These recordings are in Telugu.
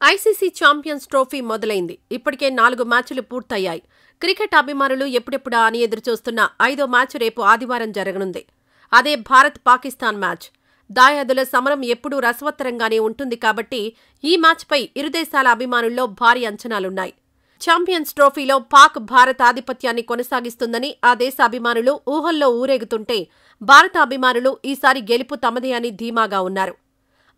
ఐసీసీ ఛాంపియన్స్ ట్రోఫీ మొదలైంది. ఇప్పటికే 4 మ్యాచ్లు పూర్తయ్యాయి. క్రికెట్ అభిమానులు ఎప్పుడెప్పుడా అని ఎదురుచూస్తున్న 5వ మ్యాచ్ రేపు ఆదివారం జరగనుంది. అదే భారత్-పాకిస్తాన్ మ్యాచ్. దాయాదుల సమరం ఎప్పుడూ రసవత్తరంగానే ఉంటుంది కాబట్టి ఈ మ్యాచ్పై ఇరు దేశాల అభిమానుల్లో భారీ అంచనాలున్నాయి. ఛాంపియన్స్ ట్రోఫీలో పాక్ భారత ఆధిపత్యాన్ని కొనసాగిస్తుందని ఆ దేశ అభిమానులు ఊహల్లో ఊరేగుతుంటే, భారత అభిమానులు ఈసారి గెలుపు తమదే అని ధీమాగా ఉన్నారు.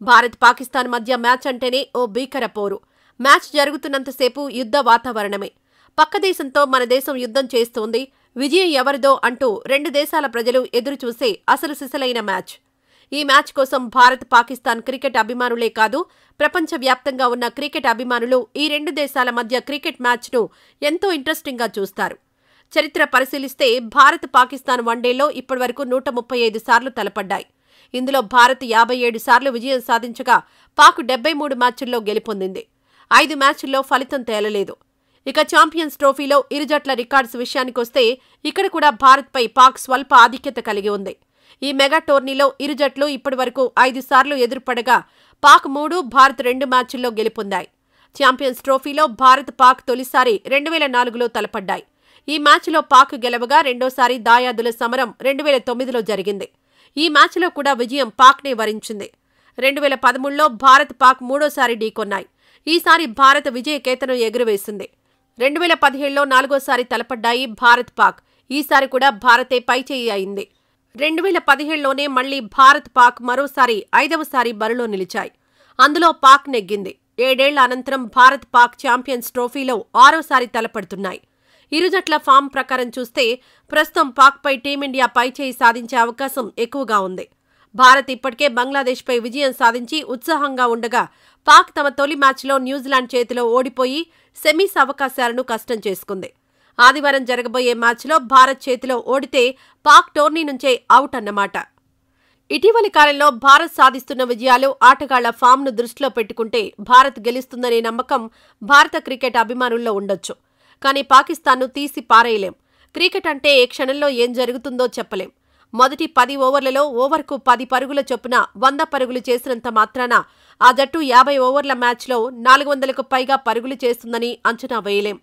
భారత్-పాకిస్తాన్ మధ్య మ్యాచ్ అంటేనే ఓ భీకర పోరు. మ్యాచ్ జరుగుతున్నంతసేపు యుద్ధ వాతావరణమే. పక్క దేశంతో మన దేశం యుద్ధం చేస్తోంది, విజయం ఎవరిదో అంటూ రెండు దేశాల ప్రజలు ఎదురుచూసే అసలు సిసలైన మ్యాచ్. ఈ మ్యాచ్ కోసం భారత్-పాకిస్తాన్ క్రికెట్ అభిమానులే కాదు, ప్రపంచవ్యాప్తంగా ఉన్న క్రికెట్ అభిమానులు ఈ రెండు దేశాల మధ్య క్రికెట్ మ్యాచ్ను ఎంతో ఇంట్రెస్టింగ్గా చూస్తారు. చరిత్ర పరిశీలిస్తే భారత్-పాకిస్తాన్ వన్డేల్లో ఇప్పటివరకు 135 సార్లు తలపడ్డాయి. ఇందులో భారత్ 57 సార్లు విజయం సాధించగా, పాక్ 73 మ్యాచ్ల్లో గెలుపొందింది. 5 మ్యాచ్ల్లో ఫలితం తేలలేదు. ఇక ఛాంపియన్స్ ట్రోఫీలో ఇరు జట్ల రికార్డ్స్ విషయానికొస్తే ఇక్కడ కూడా భారత్పై పాక్ స్వల్ప ఆధిక్యత కలిగి ఉంది. ఈ మెగా టోర్నీలో ఇరు జట్లు ఇప్పటివరకు 5 సార్లు ఎదురుపడగా, పాక్ 3, భారత్ 2 మ్యాచ్ల్లో గెలుపొందాయి. ఛాంపియన్స్ ట్రోఫీలో భారత్-పాక్ తొలిసారి 2004లో తలపడ్డాయి. ఈ మ్యాచ్లో పాక్ గెలవగా రెండోసారి దాయాదుల సమరం 2009లో జరిగింది. ఈ మ్యాచ్లో కూడా విజయం పాక్నే వరించింది. 2013లో భారత్-పాక్ మూడోసారి ఢీకొన్నాయి. ఈసారి భారత్ విజయ కేతనం ఎగురవేసింది. 2017లో 4గోసారి తలపడ్డాయి భారత్-పాక్. ఈసారి కూడా భారతే పైచేయి అయింది. 2017లోనే మళ్లీ భారత్-పాక్ మరోసారి 5వసారి బరిలో నిలిచాయి. అందులో పాక్ నెగ్గింది. 7 ఏళ్ల అనంతరం భారత్-పాక్ ఛాంపియన్స్ ట్రోఫీలో 6వసారి తలపడుతున్నాయి. ఇరు జట్ల ఫామ్ ప్రకారం చూస్తే ప్రస్తుతం పాక్పై టీమిండియా పైచేయి సాధించే అవకాశం ఎక్కువగా ఉంది. భారత్ ఇప్పటికే బంగ్లాదేశ్పై విజయం సాధించి ఉత్సాహంగా ఉండగా, పాక్ తమ తొలి మ్యాచ్లో న్యూజిలాండ్ చేతిలో ఓడిపోయి సెమీస్ అవకాశాలను కష్టం చేసుకుంది. ఆదివారం జరగబోయే మ్యాచ్లో భారత్ చేతిలో ఓడితే పాక్ టోర్నీ నుంచే అవుట్ అన్నమాట. ఇటీవలి కాలంలో భారత్ సాధిస్తున్న విజయాలు, ఆటగాళ్ల ఫామ్ను దృష్టిలో పెట్టుకుంటే భారత్ గెలుస్తుందనే నమ్మకం భారత క్రికెట్ అభిమానుల్లో ఉండొచ్చు. కానీ పాకిస్తాన్ను తీసి పారేయలేం. క్రికెట్ అంటే ఏ క్షణంలో ఏం జరుగుతుందో చెప్పలేం. మొదటి 10 ఓవర్లలో ఓవర్కు 10 పరుగుల చొప్పున 100 పరుగులు చేసినంత మాత్రాన ఆ జట్టు 50 ఓవర్ల మ్యాచ్లో 400కు పైగా పరుగులు చేస్తుందని అంచనా వేయలేం.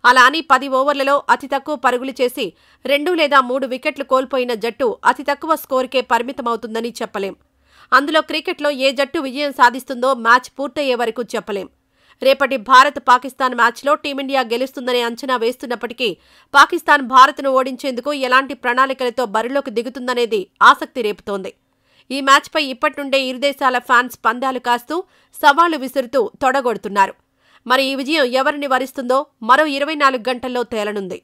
అలా అని 10 ఓవర్లలో అతి తక్కువ పరుగులు చేసి 2 లేదా 3 వికెట్లు కోల్పోయిన జట్టు అతి తక్కువ స్కోరుకే పరిమితమవుతుందని చెప్పలేం. అందులో క్రికెట్లో ఏ జట్టు విజయం సాధిస్తుందో మ్యాచ్ పూర్తయ్యే వరకు చెప్పలేం. రేపటి భారత్-పాకిస్తాన్ మ్యాచ్లో టీమిండియా గెలుస్తుందనే అంచనా వేస్తున్నప్పటికీ, పాకిస్తాన్ భారత్ను ఓడించేందుకు ఎలాంటి ప్రణాళికలతో బరిలోకి దిగుతుందనేది ఆసక్తి రేపుతోంది. ఈ మ్యాచ్పై ఇప్పటి నుండే ఇరు దేశాల ఫ్యాన్స్ పందాలు కాస్తూ, సవాళ్లు విసురుతూ తొడగొడుతున్నారు. మరి ఈ విజయం ఎవరిని వరిస్తుందో మరో 24 గంటల్లో తేలనుంది.